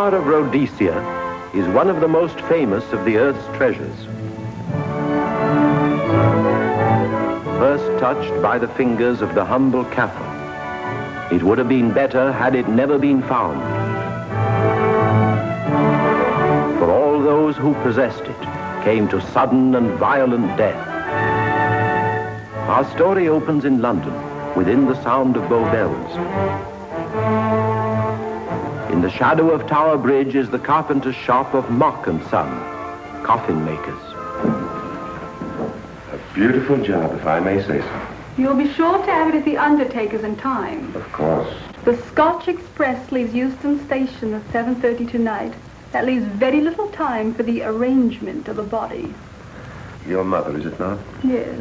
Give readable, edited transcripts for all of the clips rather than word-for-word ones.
Star of Rhodesia is one of the most famous of the Earth's treasures. First touched by the fingers of the humble Kaffir, it would have been better had it never been found. For all those who possessed it came to sudden and violent death. Our story opens in London, within the sound of Bow Bells. In the shadow of Tower Bridge is the carpenter's shop of Mock and Son, coffin makers. A beautiful job, if I may say so. You'll be sure to have it at the undertaker's in time. Of course. The Scotch Express leaves Euston Station at 7:30 tonight. That leaves very little time for the arrangement of the body. Your mother, is it not? Yes.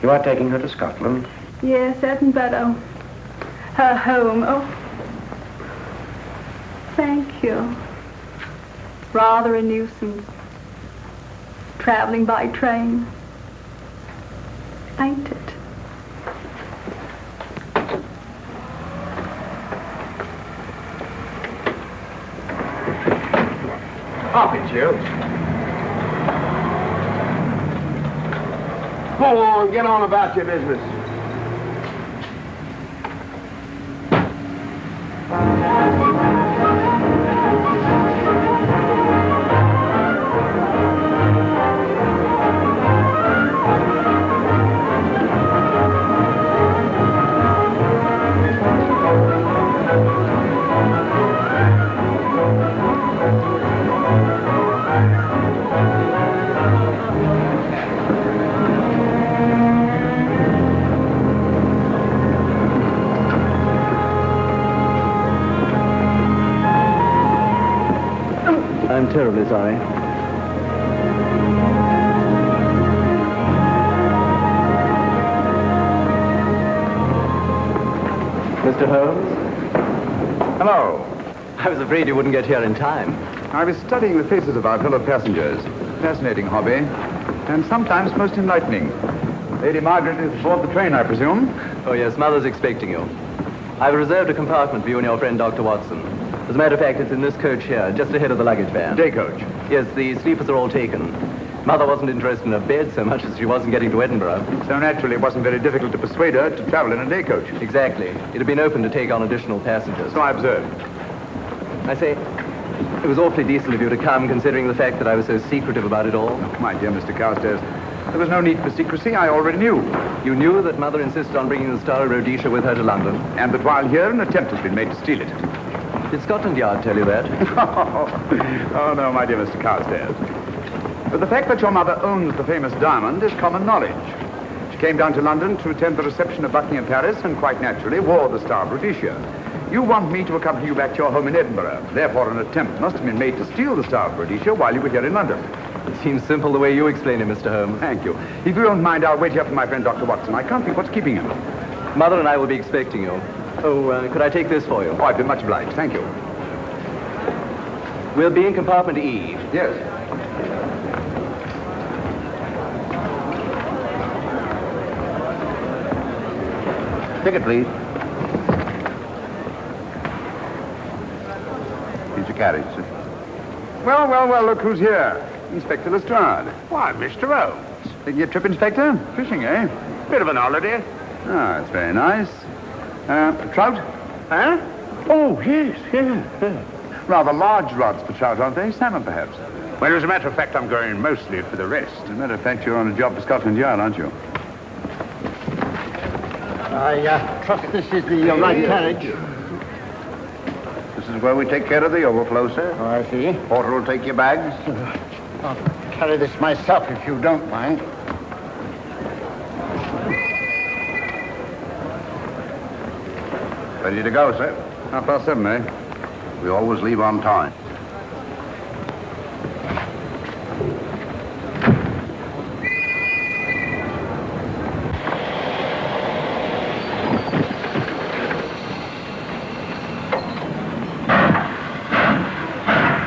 You are taking her to Scotland? Yes, Edinburgh. Her home. Oh. Thank you. Rather a nuisance. Traveling by train. Ain't it? Up it, you. Go on, get on about your business. I'm terribly sorry. Mr. Holmes? Hello. I was afraid you wouldn't get here in time. I was studying the faces of our fellow passengers. Fascinating hobby, and sometimes most enlightening. Lady Margaret is aboard the train, I presume? Oh, yes, Mother's expecting you. I've reserved a compartment for you and your friend, Dr. Watson. As a matter of fact, it's in this coach here, just ahead of the luggage van. Day coach? Yes, the sleepers are all taken. Mother wasn't interested in a bed so much as she wasn't getting to Edinburgh. So naturally, it wasn't very difficult to persuade her to travel in a day coach. Exactly. It had been open to take on additional passengers. So I observed. I say, it was awfully decent of you to come, considering the fact that I was so secretive about it all. Oh, my dear Mr. Carstairs, there was no need for secrecy. I already knew. You knew that Mother insisted on bringing the Star of Rhodesia with her to London? And that while here, an attempt has been made to steal it. Did Scotland Yard tell you that? Oh, no, my dear Mr. Carstairs. But the fact that your mother owns the famous diamond is common knowledge. She came down to London to attend the reception of Buckingham Palace and quite naturally wore the Star of Rhodesia. You want me to accompany you back to your home in Edinburgh. Therefore, an attempt must have been made to steal the Star of Rhodesia while you were here in London. It seems simple the way you explain it, Mr. Holmes. Thank you. If you don't mind, I'll wait here for my friend Dr. Watson. I can't think what's keeping him. Mother and I will be expecting you. Oh, could I take this for you? Oh, I'd be much obliged. Thank you. We'll be in compartment E. Yes. Ticket, please. Here's your carriage, sir. Well, look who's here. Inspector Lestrade. Why, Mr. Holmes. Taking your trip, Inspector? Fishing, eh? Bit of an holiday. Ah, that's very nice. Trout? Huh? Oh, yes. Rather large rods for trout, aren't they? Salmon, perhaps? Well, as a matter of fact, I'm going mostly for the rest. As a matter of fact, you're on a job for Scotland Yard, aren't you? I trust this is the right carriage. This is where we take care of the overflow, sir. Oh, I see. Porter will take your bags. I'll carry this myself if you don't mind. Ready to go, sir. 7:30, eh? We always leave on time.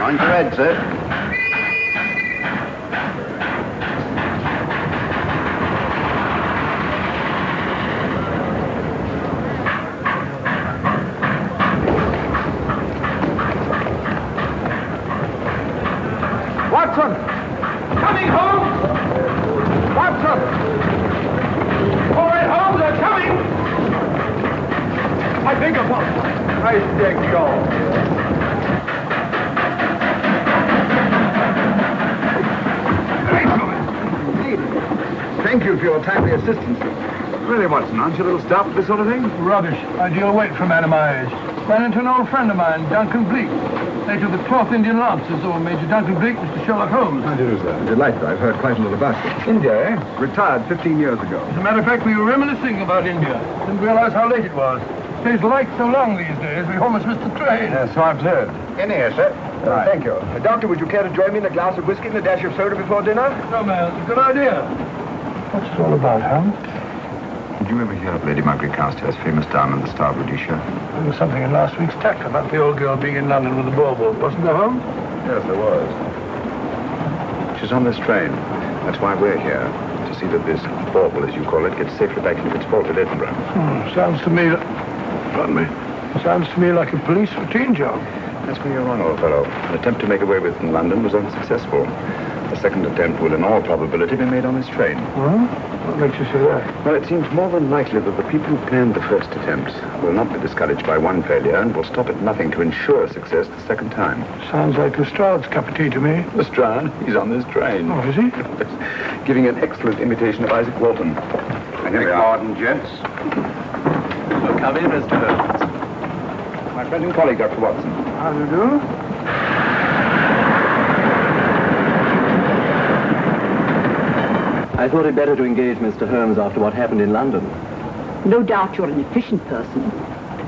Mind your head, sir. beg your pardon. I beg your... Thank you for your timely assistance. Really, Watson, aren't you a little stout for this sort of thing? Rubbish. Ideal weight for a man of my age. Ran into an old friend of mine, Duncan Bleak. Later the 12th Indian Lancers, or Major Duncan Bleak, Mr. Sherlock Holmes. How do you do, sir? Delighted. I've heard quite a lot about you. India, eh? Retired 15 years ago. As a matter of fact, we were reminiscing about India. Didn't realize how late it was. Stays light so long these days, we almost missed the train. So I've heard. In here, sir. Right. Thank you. Doctor, would you care to join me in a glass of whiskey and a dash of soda before dinner? No, man, it's a good idea. What's it all about, Holmes? Did you ever hear of Lady Margaret Carstairs' famous diamond, the Star of Rhodesia? There was something in last week's tack about the old girl being in London with the bauble, wasn't there, Holmes? Yes, there was. She's on this train. That's why we're here. To see that this bauble, as you call it, gets safely back into its vault at Edinburgh. Sounds to me... Pardon me. Sounds to me like a police routine job. That's where you're wrong, old fellow. An attempt to make away with it in London was unsuccessful. The second attempt will, in all probability, be made on this train. Well, what makes you say that? Well, it seems more than likely that the people who planned the first attempt will not be discouraged by one failure and will stop at nothing to ensure success the second time. Sounds like Lestrade's cup of tea to me. Lestrade? He's on this train. Oh, is he? Giving an excellent imitation of Isaac Walton. I beg pardon, gents. Oh, come in, Mr. Holmes. My friend and colleague, Dr. Watson. How do you do? I thought it better to engage Mr. Holmes after what happened in London. No doubt you're an efficient person,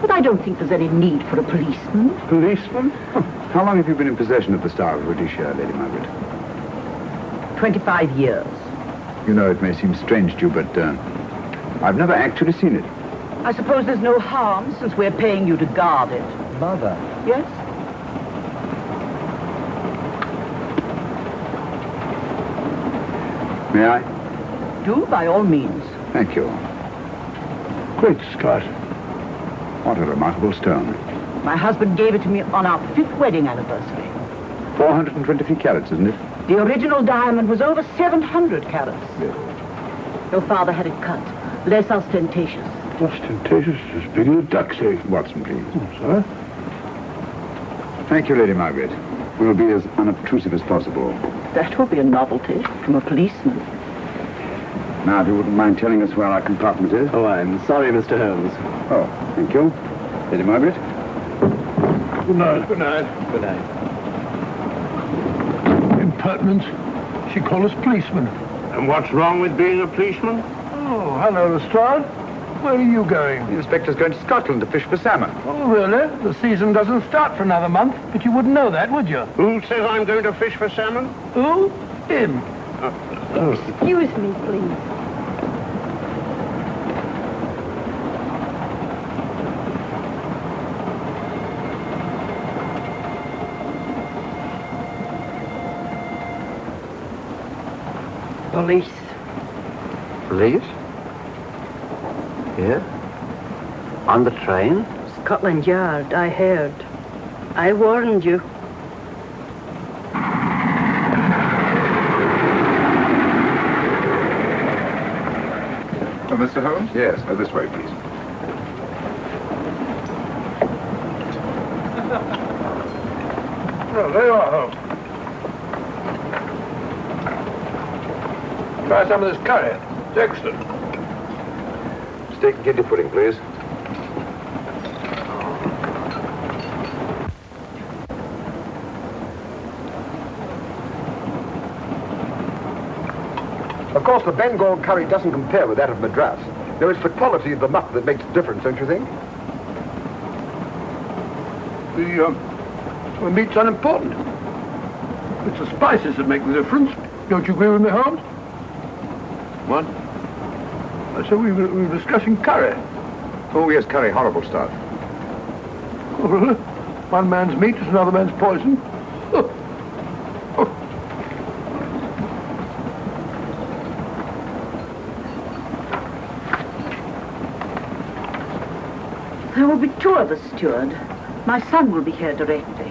but I don't think there's any need for a policeman. Policeman? How long have you been in possession of the Star of Rhodesia, Lady Margaret? 25 years. You know, it may seem strange to you, but I've never actually seen it. I suppose there's no harm since we're paying you to guard it. Mother. Yes? May I? Do, by all means. Thank you. Great Scott. What a remarkable stone. My husband gave it to me on our 5th wedding anniversary. 423 carats, isn't it? The original diamond was over 700 carats. Yes. Your father had it cut, less ostentatious. Ostentatious, as big as a duck's egg. Watson, please. Sir? Thank you, Lady Margaret. We'll be as unobtrusive as possible. That will be a novelty from a policeman. Now, if you wouldn't mind telling us where our compartment is. Oh, I'm sorry, Mr. Holmes. Oh, thank you. Lady Margaret? Good night. Good night. Good night. Impertinence. She called us policemen. And what's wrong with being a policeman? Oh, hello, Lestrade. Where are you going? The inspector's going to Scotland to fish for salmon. Oh, really? The season doesn't start for another month, but you wouldn't know that, would you? Who says I'm going to fish for salmon? Who? Him. Excuse me, please. Police. Police? Here? On the train? Scotland Yard, I heard. I warned you. Oh, Mr. Holmes? Yes, this way, please. Oh, there you are, Holmes. Try some of this curry. It's excellent. Steak and kidney pudding, please. Of course, the Bengal curry doesn't compare with that of Madras. Though it's the quality of the muck that makes the difference, don't you think? The meat's unimportant. It's the spices that make the difference. Don't you agree with me, Holmes? What? I said we were discussing curry. Oh, yes, curry, horrible stuff. Oh, really? One man's meat is another man's poison. There will be 2 of us, steward. My son will be here directly.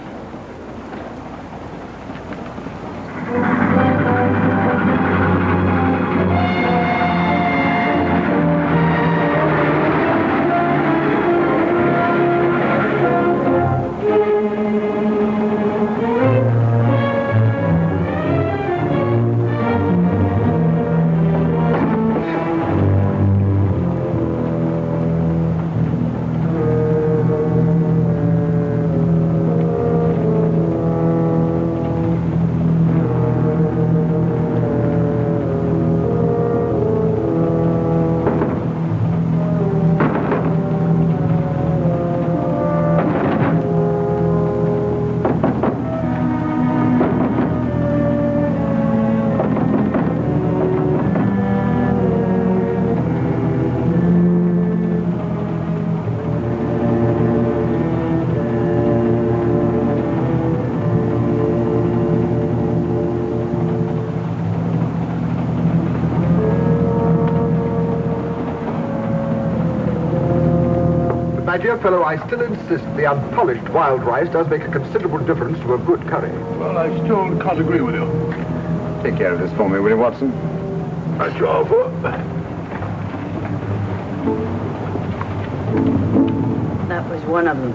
my dear fellow, I still insist the unpolished wild rice does make a considerable difference to a good curry. Well, I still can't agree with you. Take care of this for me, will you, Watson? That's your offer. That was one of them.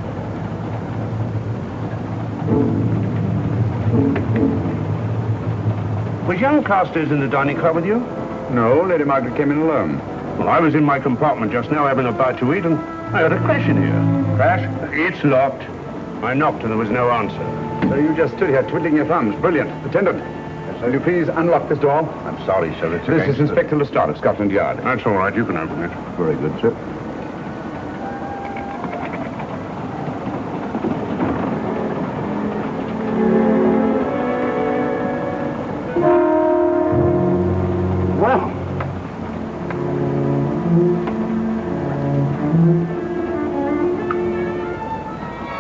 Was young Carstairs in the dining car with you? No, Lady Margaret came in alone. Well, I was in my compartment just now having a bite to eat, and I heard a crash in here. Crash? It's locked. I knocked and there was no answer. So you just stood here twiddling your thumbs. Brilliant. Attendant, will you please unlock this door? I'm sorry, sir. It's This is Inspector Lestrade of Scotland Yard. That's all right. You can open it. Very good, sir. Well,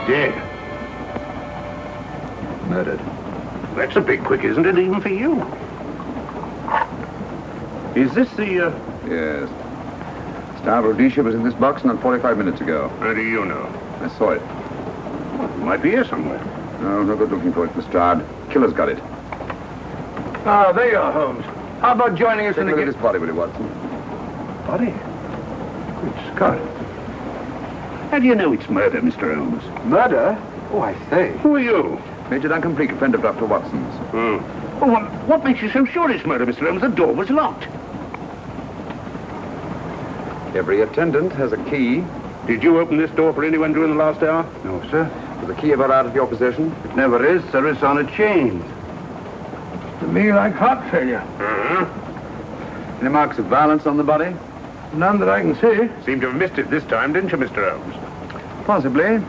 dead. Murdered. That's a bit quick, isn't it, even for you? Is this the, Yes. Star of Rhodesia was in this box not 45 minutes ago. How do you know? I saw it. Well, it might be here somewhere. No, no good looking for it, Lestrade. Killer's got it. Ah, there you are, Holmes. How about joining us Take in a the... look at this body, will you, Watson? Body? Good Scott. How do you know it's murder, Mr. Holmes? Murder? Oh, I say. Who are you? Major Duncan Bleak, a friend of Dr. Watson's. Oh. Well, what makes you so sure it's murder, Mr. Holmes? The door was locked. Every attendant has a key. Did you open this door for anyone during the last hour? No, sir. Was the key ever out of your possession? It never is, sir. It's on a chain. To me, like heart failure. Uh-huh. Any marks of violence on the body? None that I can see. Seemed to have missed it this time, didn't you, Mr. Holmes? Possibly.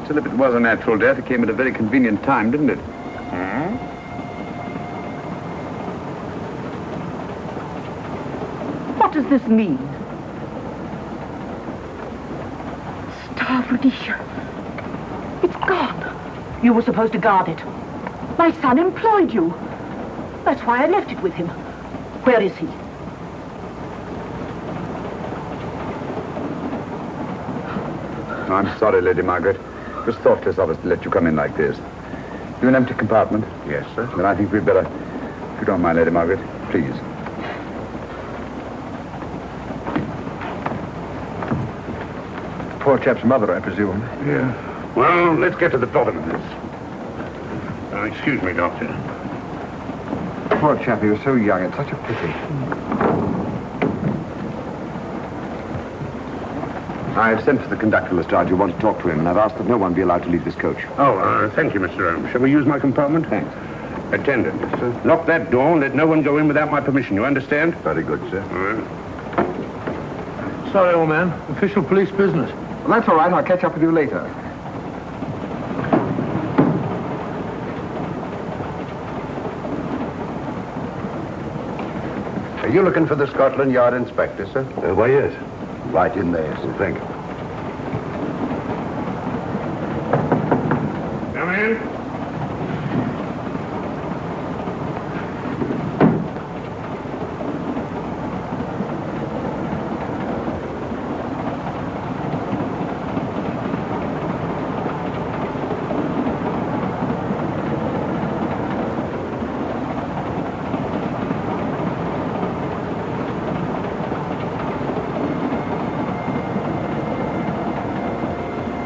Still, if it was a natural death, it came at a very convenient time, didn't it? Hmm? What does this mean? Star of Rhodesia. It's gone. You were supposed to guard it. My son employed you. That's why I left it with him. Where is he? I'm sorry, Lady Margaret. It was thoughtless of us to let you come in like this. You an empty compartment? Yes, sir. Then I think we'd better, if you don't mind, Lady Margaret, please. Poor chap's mother, I presume. Yeah. Well, let's get to the bottom of this. Excuse me, Doctor. Poor chap, he was so young. It's such a pity. I've sent for the conductor, Lestrade. You want to talk to him, and I've asked that no one be allowed to leave this coach. Oh, thank you, Mr. Holmes. Shall we use my compartment? Thanks. Attendant, sir. Lock that door and let no one go in without my permission. You understand? Very good, sir. All right. Sorry, old man. Official police business. Well, that's all right. I'll catch up with you later. Are you looking for the Scotland Yard inspector, sir? Why, yes. Right in there, sir. Thank you. Come in.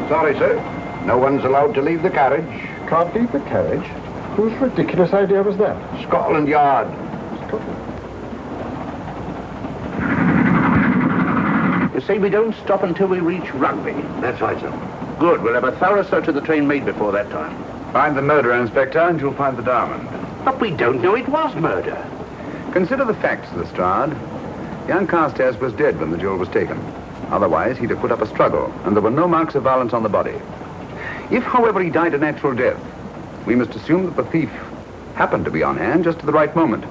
Sorry, sir. No one's allowed to leave the carriage. Can't leave the carriage? Whose ridiculous idea was that? Scotland Yard. You say we don't stop until we reach Rugby. That's right, sir. Good. We'll have a thorough search of the train made before that time. Find the murderer, Inspector, and you'll find the diamond. But we don't know it was murder. Consider the facts, Lestrade. Young Carstairs was dead when the jewel was taken. Otherwise, he'd have put up a struggle, and there were no marks of violence on the body. If, however, he died a natural death, we must assume that the thief happened to be on hand just at the right moment,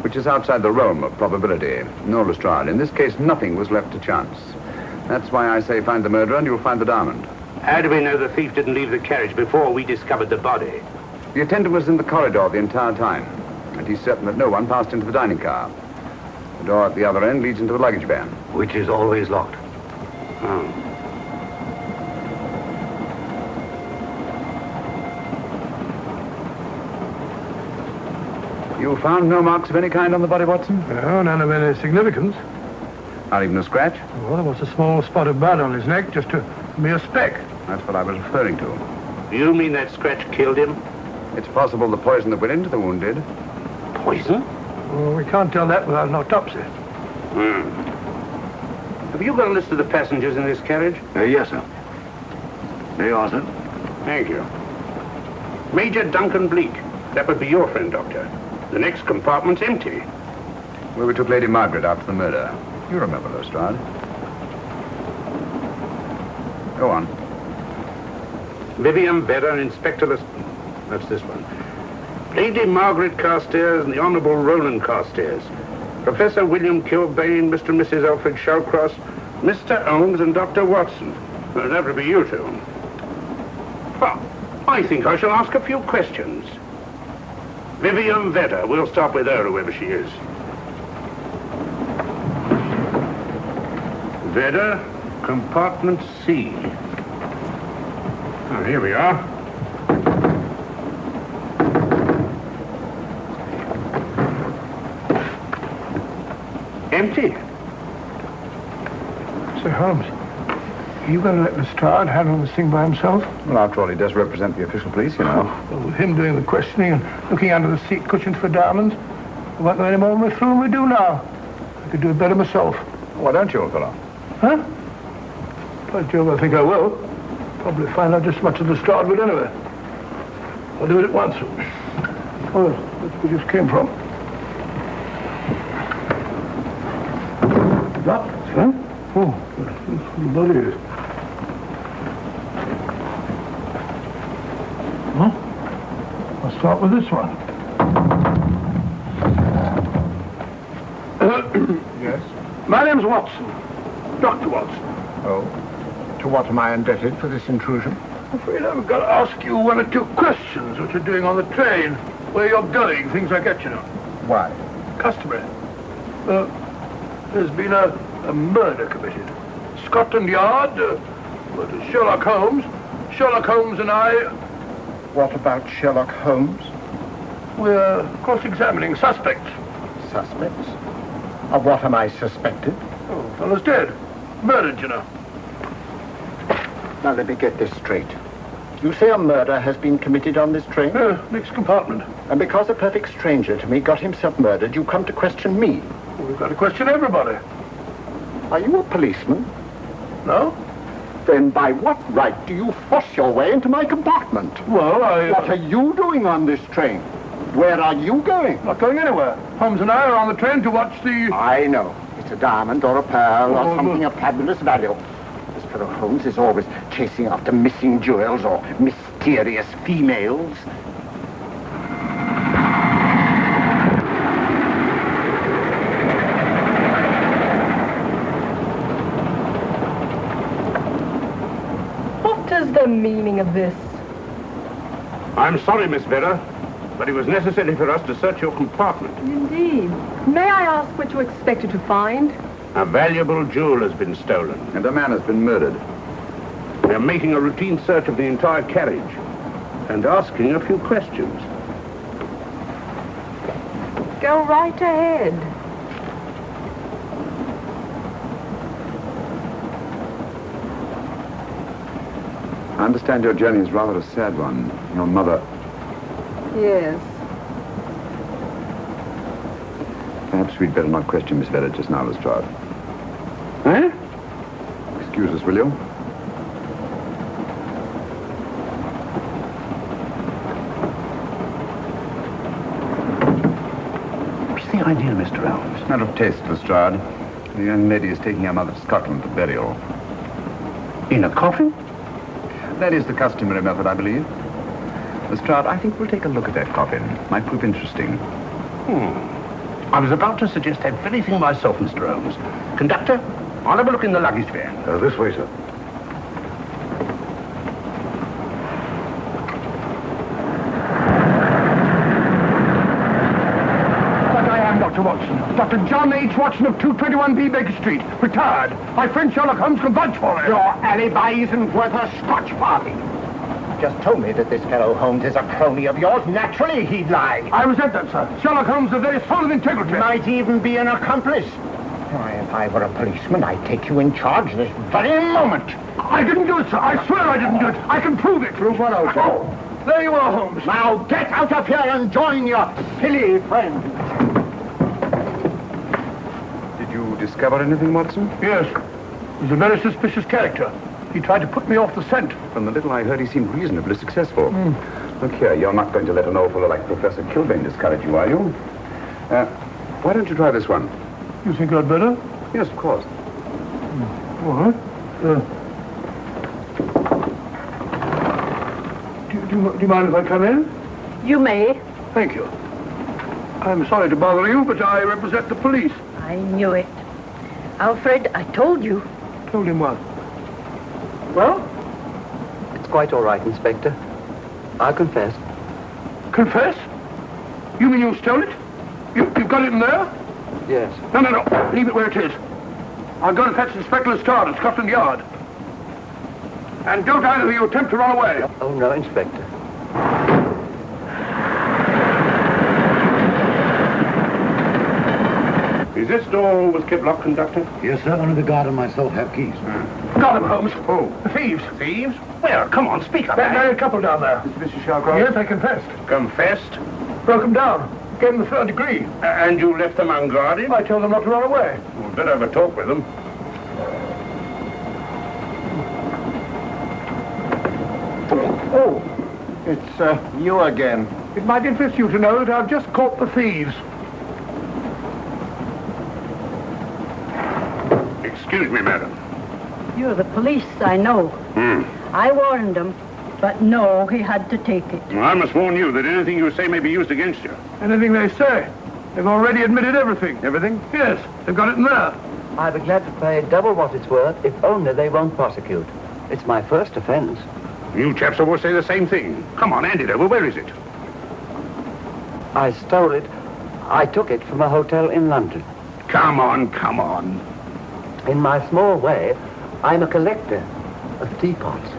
which is outside the realm of probability. No, Lestrade, in this case, nothing was left to chance. That's why I say find the murderer and you'll find the diamond. How do we know the thief didn't leave the carriage before we discovered the body? The attendant was in the corridor the entire time, and he's certain that no one passed into the dining car. The door at the other end leads into the luggage van. Which is always locked. Oh. You found no marks of any kind on the body, Watson? No, none of any significance. Not even a scratch? Well, there was a small spot of blood on his neck, just a mere speck. That's what I was referring to. You mean that scratch killed him? It's possible the poison that went into the wound did. Poison? Well, we can't tell that without an autopsy. Have you got a list of the passengers in this carriage? Yes, sir. There you are, sir. Thank you. Major Duncan Bleak. That would be your friend, Doctor. The next compartment's empty. Where we took Lady Margaret after the murder. You remember Lestrade. Go on. Vivian Vedder, Inspector That's this one. Lady Margaret Carstairs and the Honourable Roland Carstairs. Professor William Kilbane, Mr. and Mrs. Alfred Shallcross, Mr. Holmes and Dr. Watson. Well, that would be you two. Well, I think I shall ask a few questions. Vivian Vedder. We'll start with her, whoever she is. Vedder, compartment C. Oh, here we are. Empty. Sir Holmes, are you going to let Lestrade handle this thing by himself? Well, after all, he does represent the official police, you know. Well, with him doing the questioning and looking under the seat cushions for diamonds, we won't know any more than we're through and we do now. I could do it better myself. Why don't you, old fellow? Huh? By Jove, I think I will. Probably find out just as much as Lestrade would anyway. I'll do it at once. Oh, that's where we just came from. That, huh? Oh, that's what the body is. Huh? I'll start with this one. Yes? My name's Watson. Dr. Watson. Oh. To what am I indebted for this intrusion? I'm afraid I've got to ask you one or two questions what you're doing on the train, where you're going, things like that, you know. Why? Customary. There's been a murder committed. Scotland Yard, Sherlock Holmes. Sherlock Holmes and I... What about Sherlock Holmes? We're cross-examining suspects. Suspects? Of what am I suspected? Oh, the fellow's dead. Murdered, you know. Now, let me get this straight. You say a murder has been committed on this train? Next compartment. And because a perfect stranger to me got himself murdered, you come to question me? Well, we've got to question everybody. Are you a policeman? No? Then by what right do you force your way into my compartment? Well, What are you doing on this train? Where are you going? Not going anywhere. Holmes and I are on the train to watch the... I know. It's a diamond or a pearl or something of fabulous value. This fellow Holmes is always chasing after missing jewels or mysterious females. What is the meaning of this? I'm sorry, Miss Vedder, but it was necessary for us to search your compartment. Indeed. May I ask what you expected to find? A valuable jewel has been stolen. And a man has been murdered. We're making a routine search of the entire carriage and asking a few questions. Go right ahead. I understand your journey is rather a sad one. Your mother... Yes. Perhaps we'd better not question Miss Vedder just now, Lestrade. Eh? Excuse us, will you? What's the idea, Mr. Holmes? Matter of taste, Lestrade. The young lady is taking her mother to Scotland for burial. In a coffin? That is the customary method, I believe. Lestrade, I think we'll take a look at that coffin. Might prove interesting. I was about to suggest that very thing myself, Mr. Holmes. Conductor, I'll have a look in the luggage van. This way, sir. But I am Dr. Watson. Dr. John H. Watson of 221B Baker Street. Retired. My friend Sherlock Holmes can vouch for it. Your alibi isn't worth a Scotch farthing. just told me that this fellow Holmes is a crony of yours. Naturally, he'd lie. I resent that, sir. Sherlock Holmes is a very soul of integrity. Might even be an accomplice. Why, if I were a policeman, I'd take you in charge this very moment. I didn't do it, sir. I swear I didn't do it. I can prove it. Prove what, Old Oh, there you are, Holmes. Now get out of here and join your silly friend. Did you discover anything, Watson? Yes. He's a very suspicious character. He tried to put me off the scent. From the little I heard, he seemed reasonably successful. Look here, you're not going to let an old fellow like Professor Kilbane discourage you, are you? Why don't you try this one? You think I'd better? Yes, of course. All right. Do you mind if I come in? You may. Thank you. I'm sorry to bother you, but I represent the police. I knew it. Alfred, I told you. Told him what? Well, it's quite all right, Inspector. I'll confess. Confess? You mean you stole it? You've got it in there? Yes. No. Leave it where it is. I'll go and fetch Inspector Lestrade at Scotland Yard. And don't either of you attempt to run away. Oh, no, Inspector. Is this door always kept locked, Conductor? Yes, sir. Only the guard and myself have keys. Got them, Holmes. Oh. The thieves. Thieves? Well, come on, speak up. That married couple down there. Mr. Shalcroft? Yes, I confessed. Confessed? Broke them down. Gave them the third degree. And you left them unguarded? I told them not to run away. We'd better have a talk with them. Oh, it's you again. It might interest you to know that I've just caught the thieves. Excuse me, madam. You're the police, I know. I warned him, but no, he had to take it. Well, I must warn you that anything you say may be used against you. Anything they say. They've already admitted everything. Everything? Yes, they've got it in there. I'd be glad to pay double what it's worth if only they won't prosecute. It's my first offense. You chaps always say the same thing. Come on, hand it over. Where is it? I stole it. I took it from a hotel in London. Come on. In my small way, I'm a collector of teapots.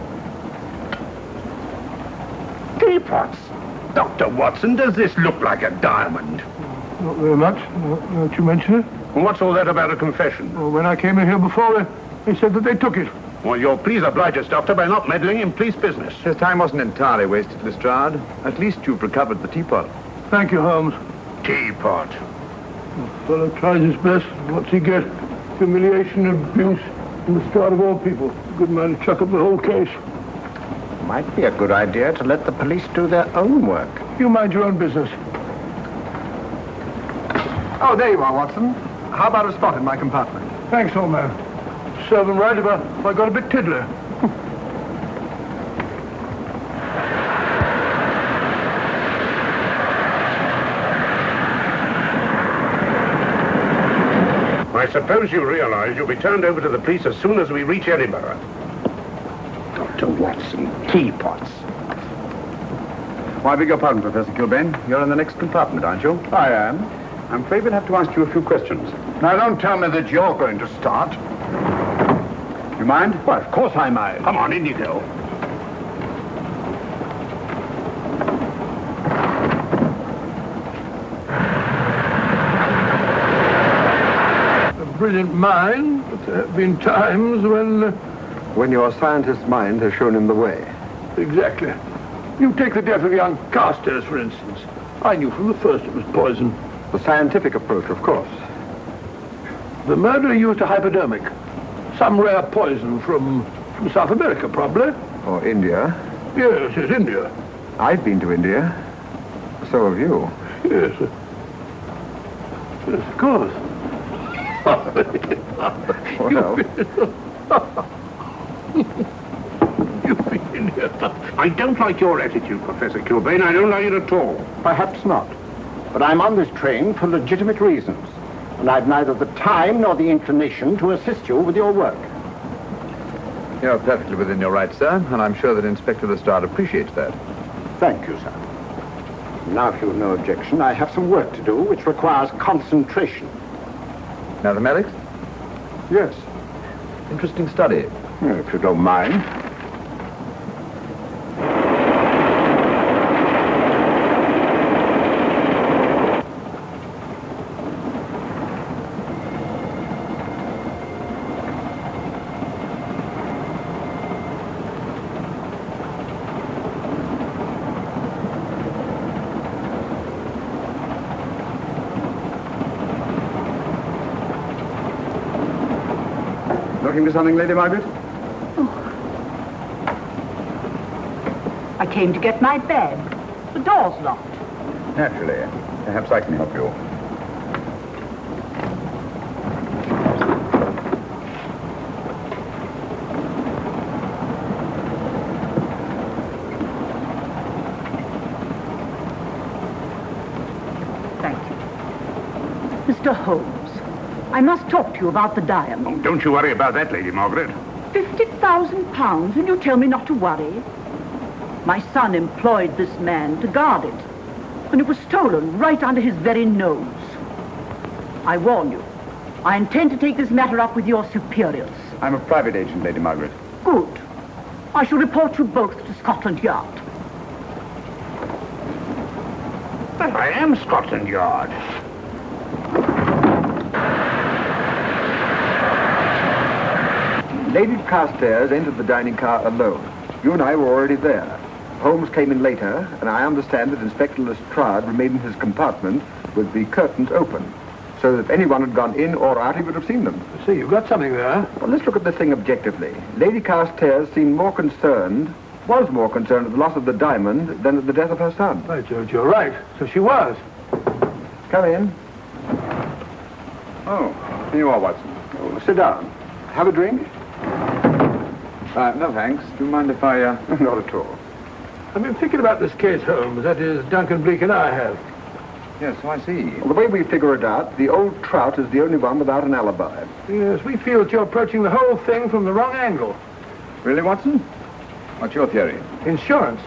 Teapots? Dr. Watson, does this look like a diamond? Not very much, now that you mention it. And what's all that about a confession? Well, when I came in here before, they said that they took it. Well, you'll please oblige us, Doctor, by not meddling in police business. His time wasn't entirely wasted, Lestrade. At least you've recovered the teapot. Thank you, Holmes. Teapot. The fellow tries his best. What's he get? Humiliation and abuse in the start of all people. Good man to chuck up the whole case. Might be a good idea to let the police do their own work. You mind your own business. Oh, there you are, Watson. How about a spot in my compartment? Thanks, old man. Serve them right if I got a bit tiddler. I suppose you realize you'll be turned over to the police as soon as we reach Edinburgh. Dr. Watson, teapots. Well, I beg your pardon, Professor Kilbane. You're in the next compartment, aren't you? I am. I'm afraid we'll have to ask you a few questions. Now, don't tell me that you're going to start. You mind? Well, of course I mind. Come on, in you go. A brilliant mind, but there have been times when... When your scientist's mind has shown him the way. Exactly. You take the death of young Carstairs, for instance. I knew from the first it was poison. The scientific approach, of course. The murderer used a hypodermic. Some rare poison from South America, probably. Or India. Yes, India. I've been to India. So have you. Yes. Yes, of course. What else? You've been in here. I don't like your attitude, Professor Kilbane. I don't like it at all. Perhaps not. But I'm on this train for legitimate reasons. And I've neither the time nor the inclination to assist you with your work. You're perfectly within your rights, sir, and I'm sure that Inspector Lestrade appreciates that. Thank you, sir. Now, if you've no objection, I have some work to do which requires concentration. Mathematics? Yes. Interesting study. If you don't mind. Looking for something, Lady Margaret? I came to get my bag. The door's locked. Naturally. Perhaps I can help you. Thank you. Mr. Holmes, I must talk to you about the diamond. Oh, don't you worry about that, Lady Margaret. £50,000, and you tell me not to worry? My son employed this man to guard it, and it was stolen right under his very nose. I warn you, I intend to take this matter up with your superiors. I'm a private agent, Lady Margaret. Good. I shall report you both to Scotland Yard. But I am Scotland Yard. Lady Carstairs entered the dining car alone. You and I were already there. Holmes came in later, and I understand that Inspector Lestrade remained in his compartment with the curtains open, so that if anyone had gone in or out, he would have seen them. See, you've got something there. Well, let's look at the thing objectively. Lady Carstairs seemed was more concerned at the loss of the diamond than at the death of her son. Right, George, you're right. So she was. Come in. Oh, here you are, Watson. Oh, sit down. Have a drink? No, thanks. Do you mind if I... Not at all. I've been thinking about this case, Holmes. That is, Duncan Bleak and I have. Yes, so I see. Well, the way we figure it out, the old trout is the only one without an alibi. Yes, we feel that you're approaching the whole thing from the wrong angle. Really, Watson? What's your theory? Insurance.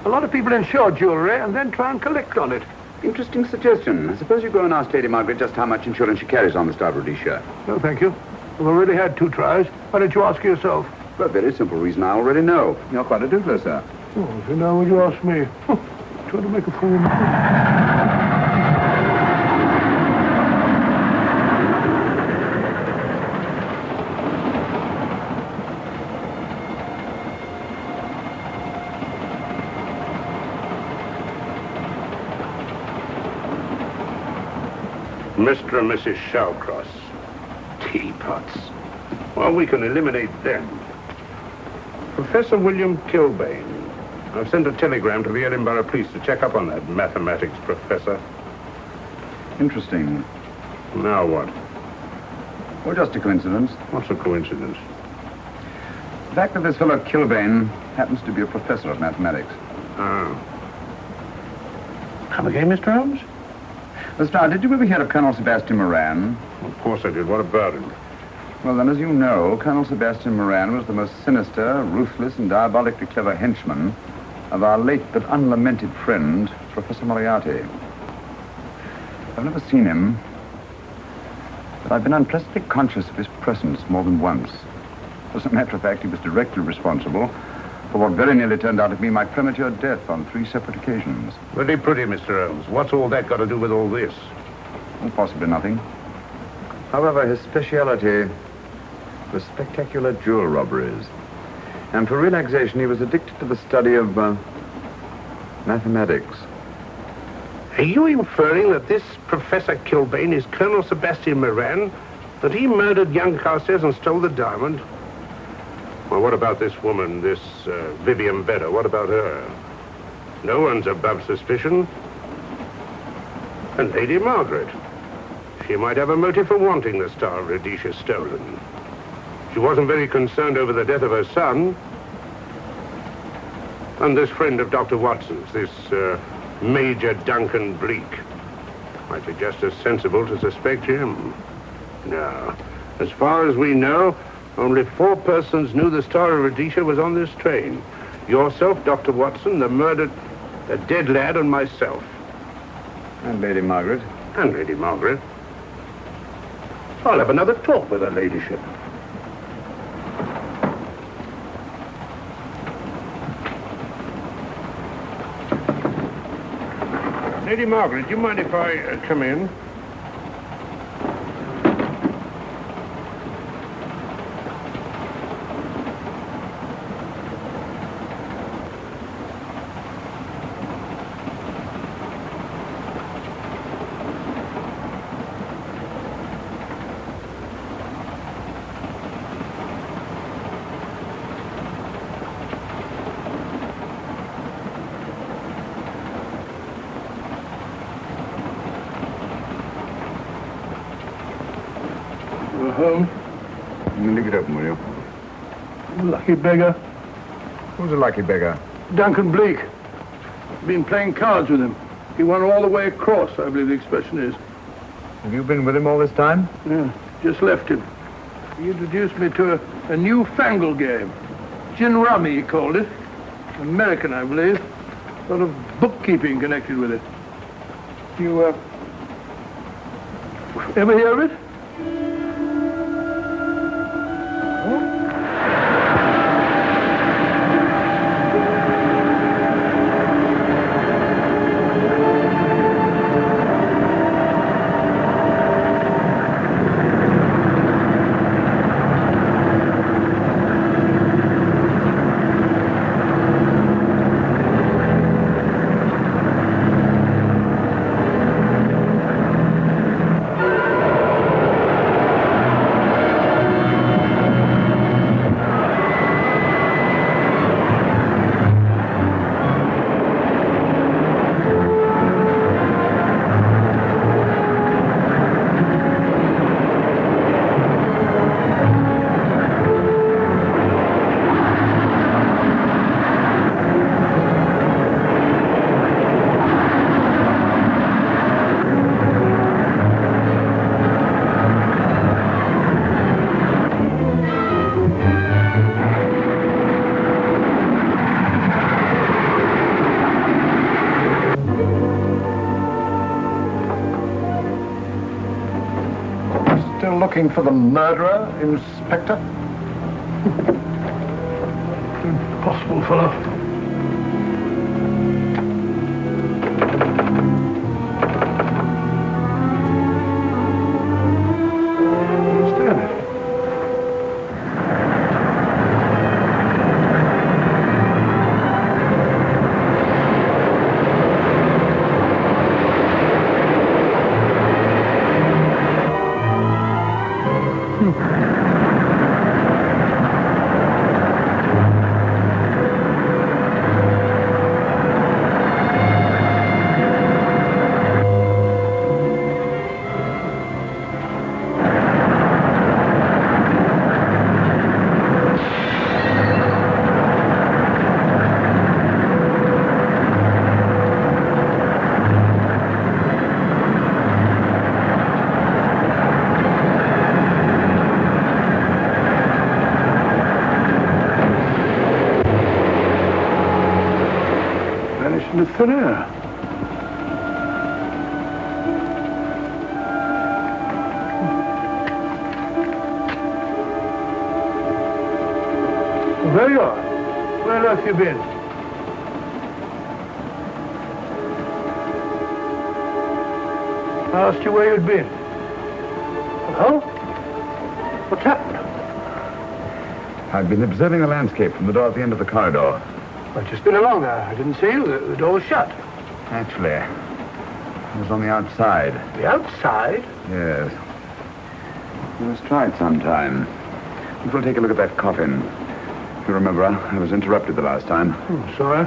A lot of people insure jewelry and then try and collect on it. Interesting suggestion. I suppose you go and ask Lady Margaret just how much insurance she carries on the Star of Rhodesia. No, thank you. We've already had 2 tries. Why don't you ask her yourself? For a very simple reason I already know. You're quite a doodler, sir. Oh, so now would you ask me? Trying to make a fool of me. Mr. and Mrs. Shallcross. Teapots. Well, we can eliminate them. Professor William Kilbane. I've sent a telegram to the Edinburgh police to check up on that mathematics professor. Interesting. Now what? Well, just a coincidence. What's a coincidence? The fact that this fellow Kilbane happens to be a professor of mathematics. Ah. Come again, Mr. Holmes? Lestrade, did you ever hear of Colonel Sebastian Moran? Of course I did. What about him? Well, then, as you know, Colonel Sebastian Moran was the most sinister, ruthless, and diabolically clever henchman of our late but unlamented friend, Professor Moriarty. I've never seen him, but I've been unpleasantly conscious of his presence more than once. As a matter of fact, he was directly responsible for what very nearly turned out to be my premature death on 3 separate occasions. Pretty pretty, Mr. Holmes. What's all that got to do with all this? Well, possibly nothing. However, his speciality was spectacular jewel robberies. And for relaxation, he was addicted to the study of mathematics. Are you inferring that this Professor Kilbane is Colonel Sebastian Moran? That he murdered young Carstairs and stole the diamond? Well, what about this woman, this Vivian Vedder? What about her? No one's above suspicion. And Lady Margaret. She might have a motive for wanting the Star of Rhodesia stolen. She wasn't very concerned over the death of her son. And this friend of Dr. Watson's, this Major Duncan Bleak, might be just as sensible to suspect him. No. As far as we know, only 4 persons knew the Star of Rhodesia was on this train. Yourself, Dr. Watson, the dead lad, and myself. And Lady Margaret. And Lady Margaret. I'll have another talk with her ladyship. Lady Margaret, do you mind if I come in? Holmes. Leave it open, will you? Lucky beggar. Who's a lucky beggar? Duncan Bleak. Been playing cards with him. He won all the way across, I believe the expression is. Have you been with him all this time? Yeah, just left him. He introduced me to a newfangled game. Gin rummy, he called it. American, I believe. A lot of bookkeeping connected with it. You, ever hear of it? Looking for the murderer, Inspector? Impossible, fellow. Understand it. Into thin air. Well, there you are. Where on earth have you been? I asked you where you'd been. Well, what's happened? I've been observing the landscape from the door at the end of the corridor. I've just been along there. I didn't see you. The door was shut. Actually, it was on the outside. The outside? Yes. You must try it sometime. We'll take a look at that coffin. If you remember, I was interrupted the last time. Sorry.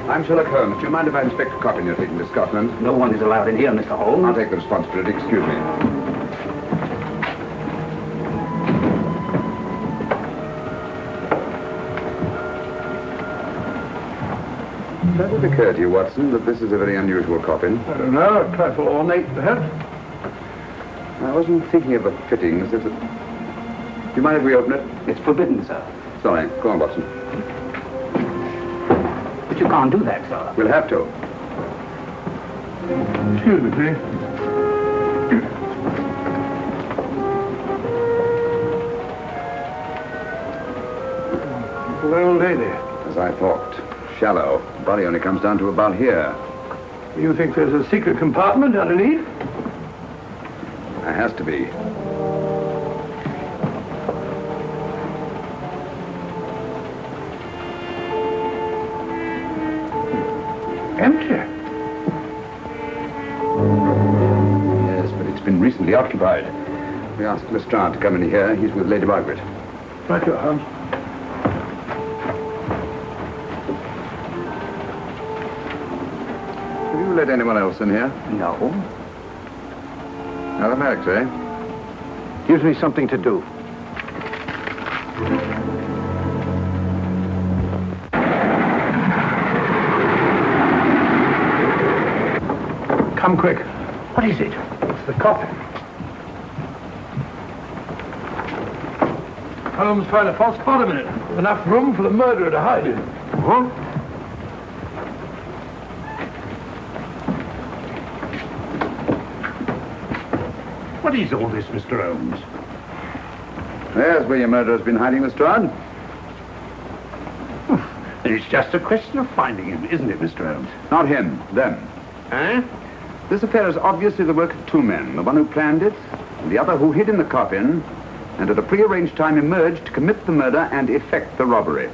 I'm Sherlock Holmes. Do you mind if I inspect a coffin you're taking to Scotland? No one is allowed in here, Mr. Holmes. I'll take the responsibility. Excuse me. Does it occur to you, Watson, that this is a very unusual coffin? I don't know. A trifle ornate, perhaps. I wasn't thinking of the fittings. Do you mind if we open it? It's forbidden, sir. Sorry. Go on, Watson. But you can't do that, sir. We'll have to. Excuse me, please. Poor old lady. As I thought. Shallow. Body only comes down to about here. You think there's a secret compartment underneath? There has to be. Empty. Yes, but it's been been recently occupied. We asked Lestrade to come in here. He's with Lady Margaret. Right, your Holmes. Have you let anyone else in here? No. Mathematics, eh? Gives me something to do. Come quick. What is it? It's the coffin. Holmes found a false bottom in it. Enough room for the murderer to hide in. Huh? What is all this, Mr. Holmes? There's where your murderer's been hiding, Lestrade. It's just a question of finding him, isn't it, Mr. Holmes? Not him, them. Eh? This affair is obviously the work of two men, the one who planned it, and the other who hid in the coffin, and at a prearranged time emerged to commit the murder and effect the robbery.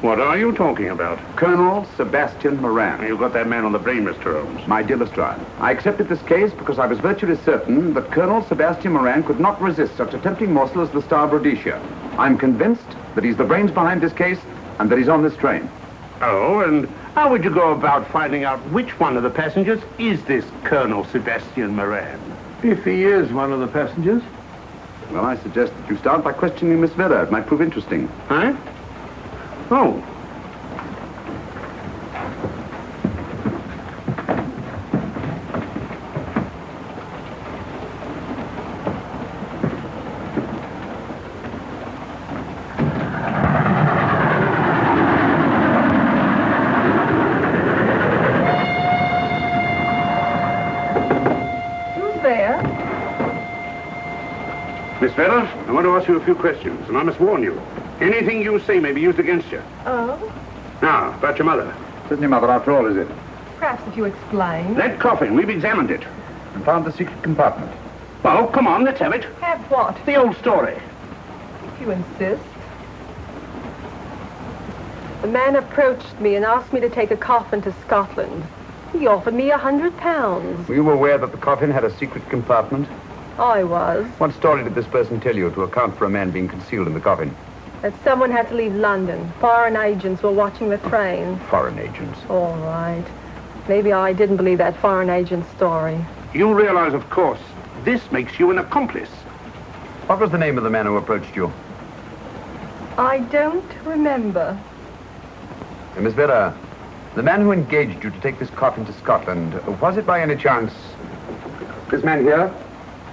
What are you talking about? Colonel Sebastian Moran. You got that man on the brain, Mr. Holmes. My dear Lestrade, I accepted this case because I was virtually certain that Colonel Sebastian Moran could not resist such a tempting morsel as the Star of Rhodesia. I'm convinced that he's the brains behind this case and that he's on this train. Oh, and how would you go about finding out which one of the passengers is this Colonel Sebastian Moran? If he is one of the passengers. Well, I suggest that you start by questioning Miss Vedder. It might prove interesting. Huh? Oh. Miss Vedder, I want to ask you a few questions, and I must warn you. Anything you say may be used against you. Oh? Now, about your mother. Isn't your mother, after all, is it? Perhaps if you explain. That coffin, we've examined it. And found the secret compartment. Well, come on, let's have it. Have what? The old story. If you insist. The man approached me and asked me to take a coffin to Scotland. He offered me £100. Were you aware that the coffin had a secret compartment? I was. What story did this person tell you to account for a man being concealed in the coffin? That someone had to leave London. Foreign agents were watching the train. Foreign agents. All right. Maybe I didn't believe that foreign agent story. You realize, of course, this makes you an accomplice. What was the name of the man who approached you? I don't remember. Miss Vera, the man who engaged you to take this coffin to Scotland, was it by any chance this man here?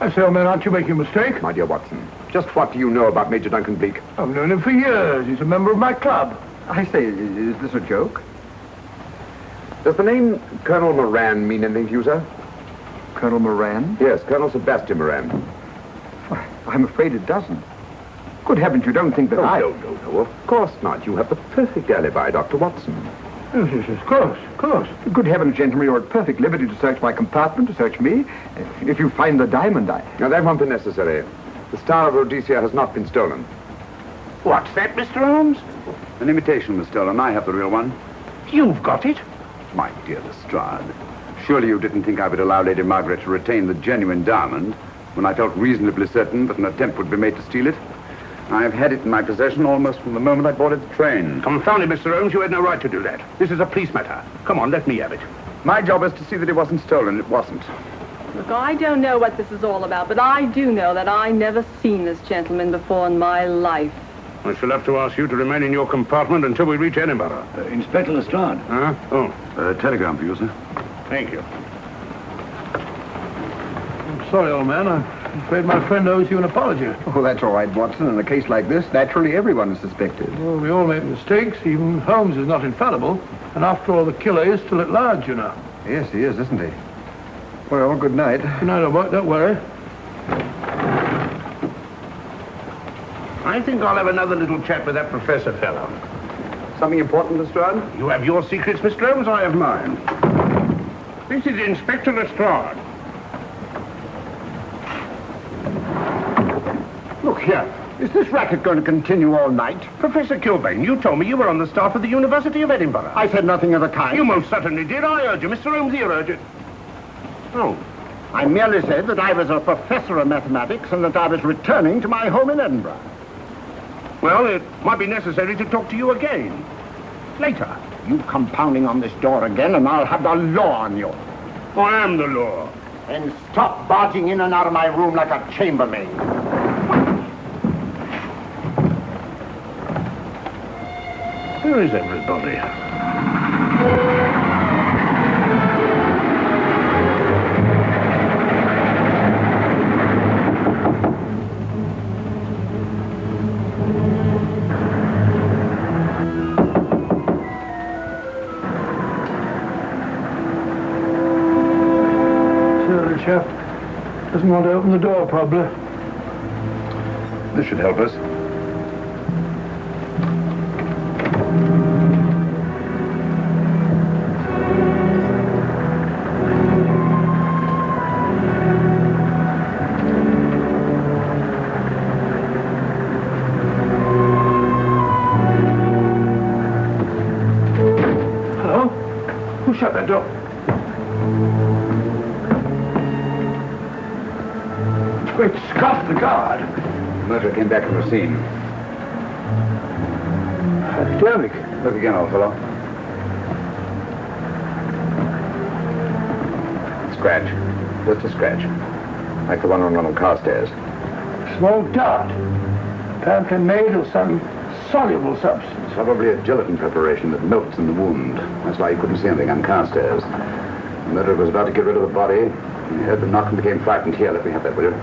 I say, old man, aren't you making a mistake? My dear Watson, just what do you know about Major Duncan Bleak? I've known him for years. He's a member of my club. I say, is this a joke? Does the name Colonel Moran mean anything to you, sir? Colonel Moran? Yes, Colonel Sebastian Moran. Why, I'm afraid it doesn't. Good heavens, you don't think that I... No, of course not. You have the perfect alibi, Dr. Watson. Yes, of course, of course. Good heavens, gentlemen, you're at perfect liberty to search my compartment, to search me. If you find the diamond, Now, that won't be necessary. The Star of Rhodesia has not been stolen. What's that, Mr. Holmes? An imitation was stolen. I have the real one. You've got it? My dear Lestrade, surely you didn't think I would allow Lady Margaret to retain the genuine diamond when I felt reasonably certain that an attempt would be made to steal it? I have had it in my possession almost from the moment I boarded the train. Confound it, Mr. Holmes, you had no right to do that. This is a police matter. Come on, let me have it. My job is to see that it wasn't stolen. It wasn't. Look, I don't know what this is all about, but I do know that I never seen this gentleman before in my life. I shall have to ask you to remain in your compartment until we reach Edinburgh. Inspector Lestrade. Huh? Oh, Telegram for you, sir. thank you. I'm sorry, old man. I'm afraid my friend owes you an apology. Oh, that's all right, Watson. In a case like this, naturally everyone is suspected. Well, we all make mistakes. Even Holmes is not infallible. And after all, the killer is still at large, you know. Yes, he is, isn't he? Well, good night. Good night, old boy. Don't worry. I think I'll have another little chat with that professor fellow. Something important, Lestrade? You have your secrets, Mr. Holmes, I have mine. This is Inspector Lestrade. Look here. Is this racket going to continue all night? Professor Kilbane, you told me you were on the staff of the University of Edinburgh. I said nothing of the kind. You most certainly did. I urge you. Mr. Holmes here urged it. Oh, I merely said that I was a professor of mathematics and that I was returning to my home in Edinburgh. Well, it might be necessary to talk to you again. Later. You come pounding on this door again and I'll have the law on you. I am the law. And stop barging in and out of my room like a chambermaid. Where is everybody? Chap doesn't want to open the door, probably. This should help us. Hello? Who shut that door? Great Scott, the guard. The murderer came back from the scene. Academic. Look again, old fellow. Scratch. Just a scratch. Like the one on one of the car stairs. Small dot. Apparently made of some soluble substance. Probably a gelatin preparation that melts in the wound. That's why you couldn't see anything on car stairs. The murderer was about to get rid of the body. He heard the knock and became frightened. Here, let me have that, will you?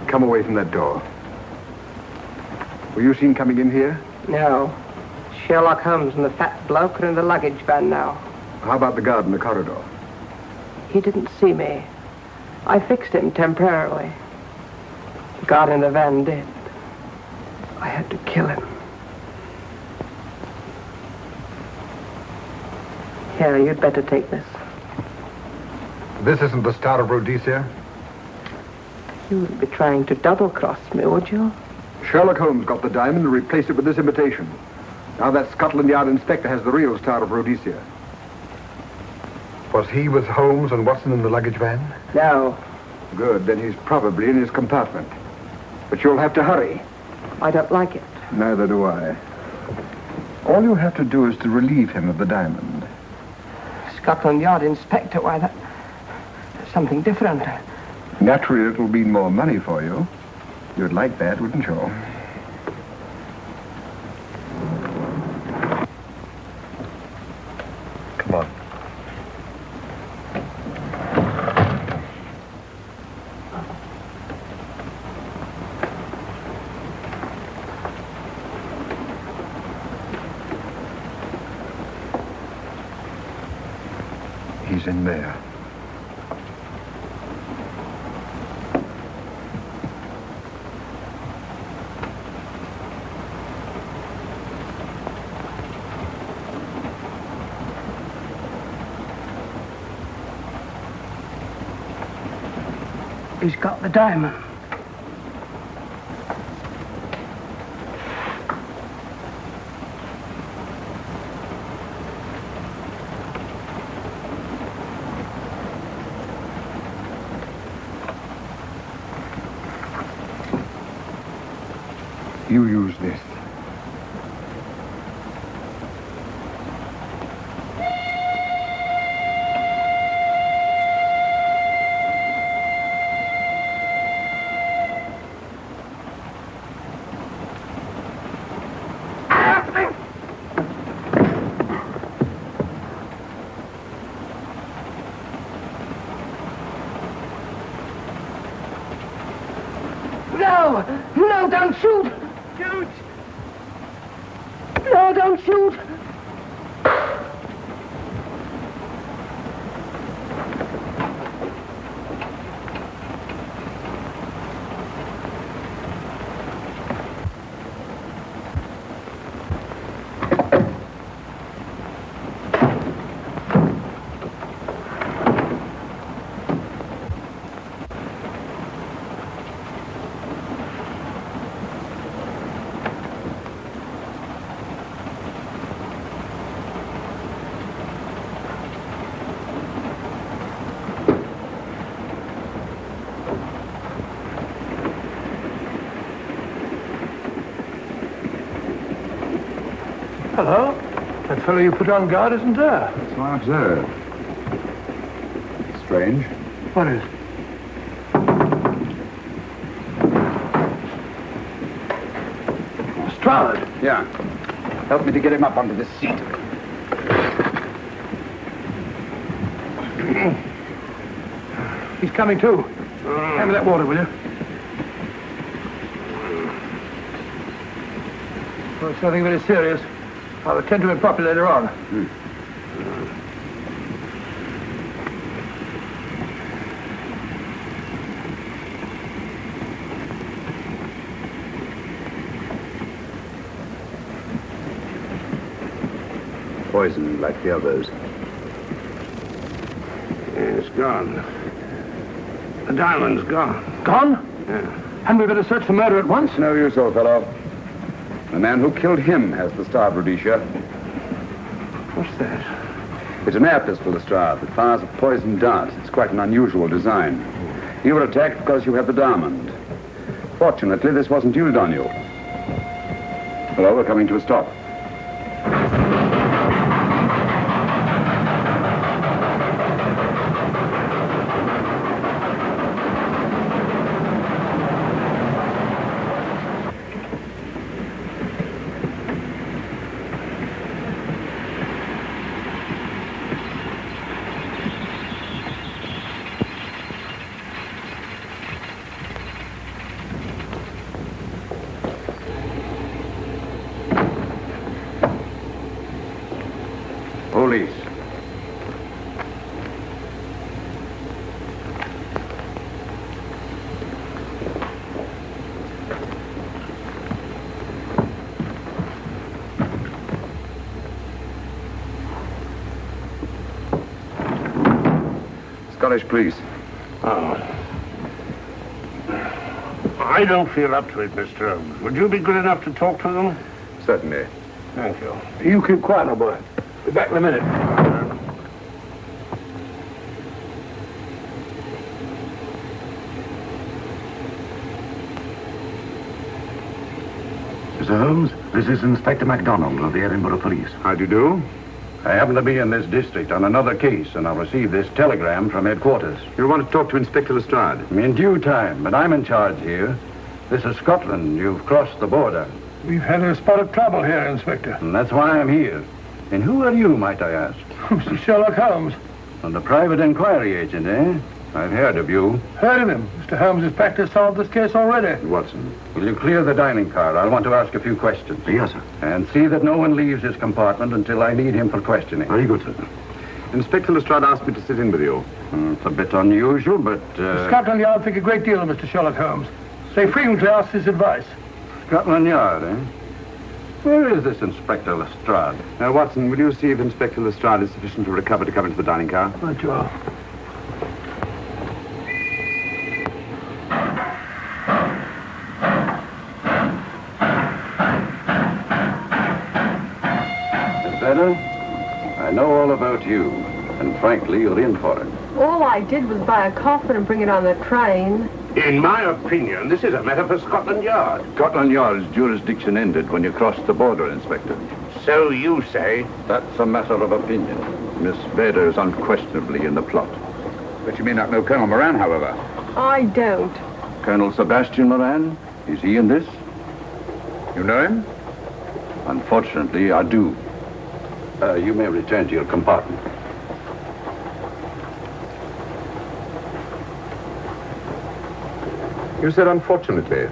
Come away from that door. Were you seen coming in here? No. Sherlock Holmes and the fat bloke are in the luggage van now. How about the guard in the corridor? He didn't see me. I fixed him temporarily. The guard in the van did. I had to kill him. Here, you'd better take this. This isn't the Star of Rhodesia? You wouldn't be trying to double-cross me, would you? Sherlock Holmes got the diamond and replaced it with this imitation. Now that Scotland Yard inspector has the real Star of Rhodesia. Was he with Holmes and Watson in the luggage van? No. Good, then he's probably in his compartment. But you'll have to hurry. I don't like it. Neither do I. All you have to do is to relieve him of the diamond. Scotland Yard inspector, why, that's something different. Naturally, it'll mean more money for you. You'd like that, wouldn't you? Come on. He's in there. He's got the diamond. You use this. No, don't shoot! Shoot! No, don't shoot! Hello? That fellow you put on guard isn't there. So I observed. Strange. What is? Lestrade. Yeah. Help me to get him up onto this seat. He's coming too. Hand me that water, will you? Well, it's nothing very serious. I'll attend to him properly later on. Poisoned like the others. It's gone. The diamond's gone. Gone? Yeah. Hadn't we better search the murder at once? No use, old fellow. The man who killed him has the Star of Rhodesia. What's that? It's an air pistol, Lestrade, that fires a poisoned dart. It's quite an unusual design. You were attacked because you had the diamond. Fortunately, this wasn't used on you. Hello, we're coming to a stop. Police. Scottish police. Oh. I don't feel up to it, Mr. Holmes. Would you be good enough to talk to them? Certainly. Thank you. You keep quiet, my boy. Be back in a minute. Mr. Holmes, this is Inspector MacDonald of the Edinburgh Police. How do you do? I happen to be in this district on another case, and I'll receive this telegram from headquarters. You want to talk to Inspector Lestrade? In due time, but I'm in charge here. This is Scotland. You've crossed the border. We've had a spot of trouble here, Inspector. And that's why I'm here. And who are you, might I ask? Mr. Sherlock Holmes. And the private inquiry agent, eh? I've heard of you. Heard of him. Mr. Holmes has practiced solved this case already. Watson. Will you clear the dining car? I'll want to ask a few questions. Yes, sir. And see that no one leaves his compartment until I need him for questioning. Very good, sir. Inspector Lestrade asked me to sit in with you. It's a bit unusual, but... Scotland Yard think a great deal of Mr. Sherlock Holmes. They frequently ask his advice. Scotland Yard, eh? Where is this Inspector Lestrade? Now, Watson, will you see if Inspector Lestrade is sufficient to recover to come into the dining car? Right you are. Better? I know all about you, and frankly, you're in for it. All I did was buy a coffin and bring it on the train. In my opinion, this is a matter for Scotland Yard. Scotland Yard's jurisdiction ended when you crossed the border, Inspector. So you say? That's a matter of opinion. Miss Vader is unquestionably in the plot. But you may not know Colonel Moran, however. I don't. Colonel Sebastian Moran, is he in this? You know him? Unfortunately, I do. You may return to your compartment. You said unfortunately.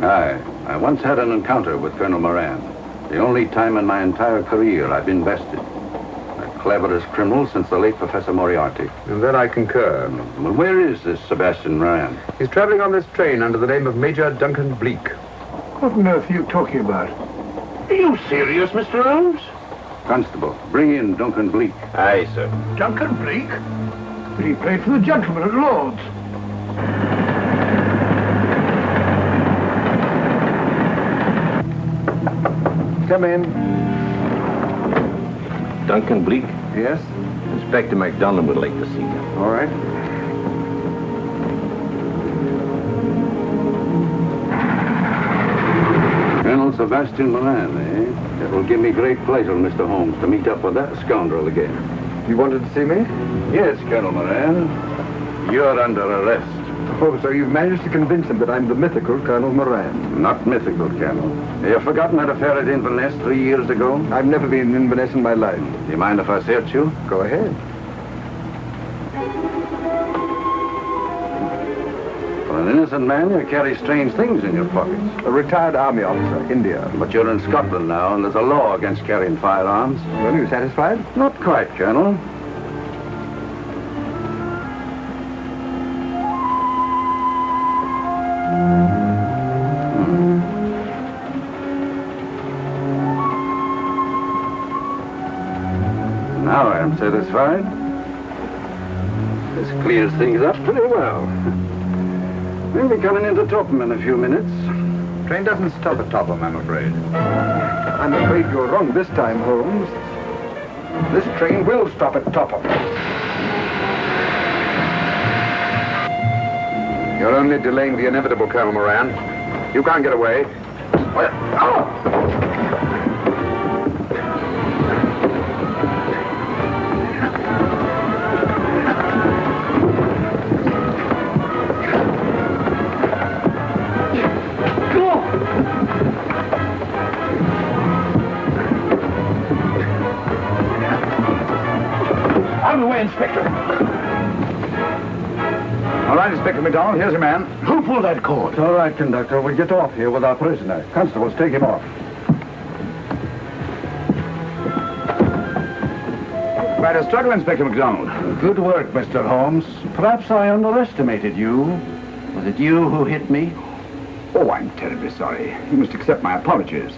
Aye. I once had an encounter with Colonel Moran. The only time in my entire career I've been bested. The cleverest criminal since the late Professor Moriarty. And that I concur. Well, where is this Sebastian Moran? He's traveling on this train under the name of Major Duncan Bleak. What on earth are you talking about? Are you serious, Mr. Holmes? Constable, bring in Duncan Bleak. Aye, sir. Duncan Bleak? But he played for the gentleman at Lord's. Come in. Duncan Bleak? Yes? Inspector MacDonald would like to see you. All right. Colonel Sebastian Moran, eh? It will give me great pleasure, Mr. Holmes, to meet up with that scoundrel again. You wanted to see me? Yes, Colonel Moran. You're under arrest. Oh, so you've managed to convince him that I'm the mythical Colonel Moran. Not mythical, Colonel. You've forgotten that affair at Inverness 3 years ago? I've never been in Inverness in my life. Do you mind if I search you? Go ahead. For an innocent man, you carry strange things in your pockets. A retired army officer, India. But you're in Scotland now, and there's a law against carrying firearms. Well, you satisfied? Not quite, Colonel. Now I am satisfied. This clears things up pretty well. We'll be coming into Topham in a few minutes. Train doesn't stop at Topham, I'm afraid. I'm afraid you're wrong this time, Holmes. This train will stop at Topham. You're only delaying the inevitable, Colonel Moran. You can't get away. Out of the way, Inspector. All right, Inspector MacDonald, here's your man. Who pulled that cord? It's all right, conductor. We'll get off here with our prisoner. Constables, take him off. Quite a struggle, Inspector MacDonald. Good work, Mr. Holmes. Perhaps I underestimated you. Was it you who hit me? Oh, I'm terribly sorry. You must accept my apologies.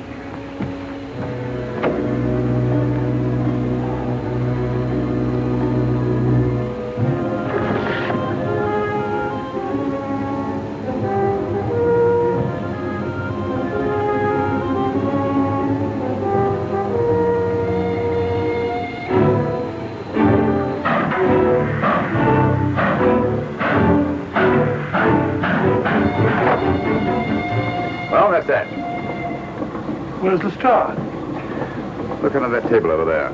Where's the Star? Look under that table over there.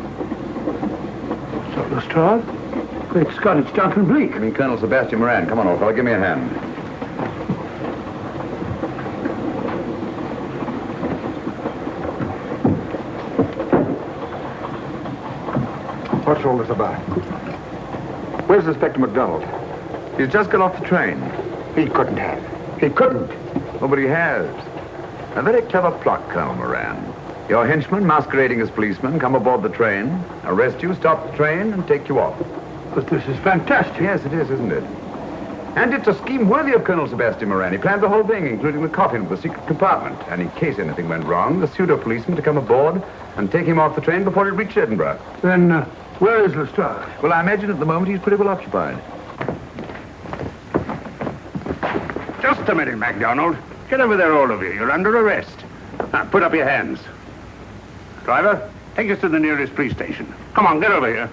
So the Star? Great Scott, it's Duncan Bleak. I mean, Colonel Sebastian Moran. Come on, old fellow, give me a hand. What's all this about? Where's Inspector MacDonald? He's just got off the train. He couldn't have. He couldn't. Oh, but he has. A very clever plot, Colonel Moran. Your henchmen, masquerading as policemen, come aboard the train, arrest you, stop the train, and take you off. But this is fantastic. Yes, it is, isn't it? And it's a scheme worthy of Colonel Sebastian Moran. He planned the whole thing, including the coffin with the secret compartment. And in case anything went wrong, the pseudo-policeman to come aboard and take him off the train before it reached Edinburgh. Then, where is the Star? Well, I imagine at the moment he's pretty well occupied. Just a minute, MacDonald. Get over there, all of you. You're under arrest. Now, put up your hands. Driver, take us to the nearest police station. Come on, get over here.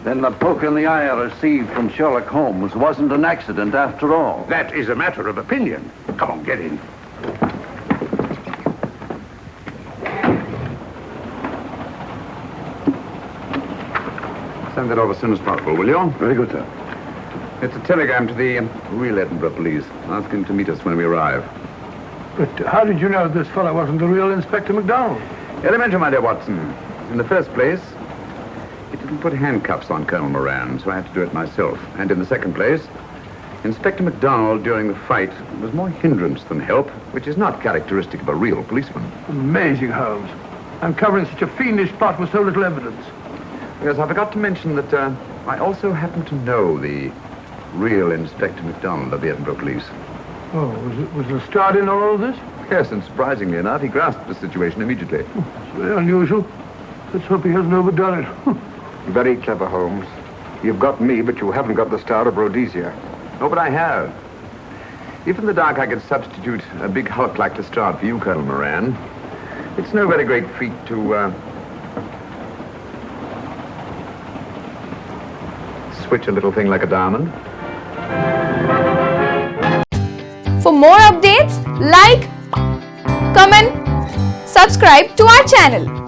Then the poke in the eye I received from Sherlock Holmes wasn't an accident after all. That is a matter of opinion. Come on, get in. Send that over as soon as possible, will you? Very good, sir. It's a telegram to the real Edinburgh police, asking to meet us when we arrive. But how did you know this fellow wasn't the real Inspector MacDonald? Elementary, my dear Watson. In the first place, it didn't put handcuffs on Colonel Moran, so I had to do it myself. And in the second place, Inspector MacDonald during the fight was more hindrance than help, which is not characteristic of a real policeman. Amazing, Holmes. Uncovering such a fiendish plot with so little evidence. Yes, I forgot to mention that I also happen to know the real Inspector MacDonald of the Edinburgh Police. Oh, was Lestrade in all of this? Yes, and surprisingly enough, he grasped the situation immediately. It's very unusual. Let's hope he hasn't overdone it. Very clever, Holmes. You've got me, but you haven't got the Star of Rhodesia. Oh, but I have. If in the dark I could substitute a big hulk like Lestrade for you, Colonel Moran, it's no very great feat to, switch a little thing like a diamond. For more updates, like, comment, subscribe to our channel.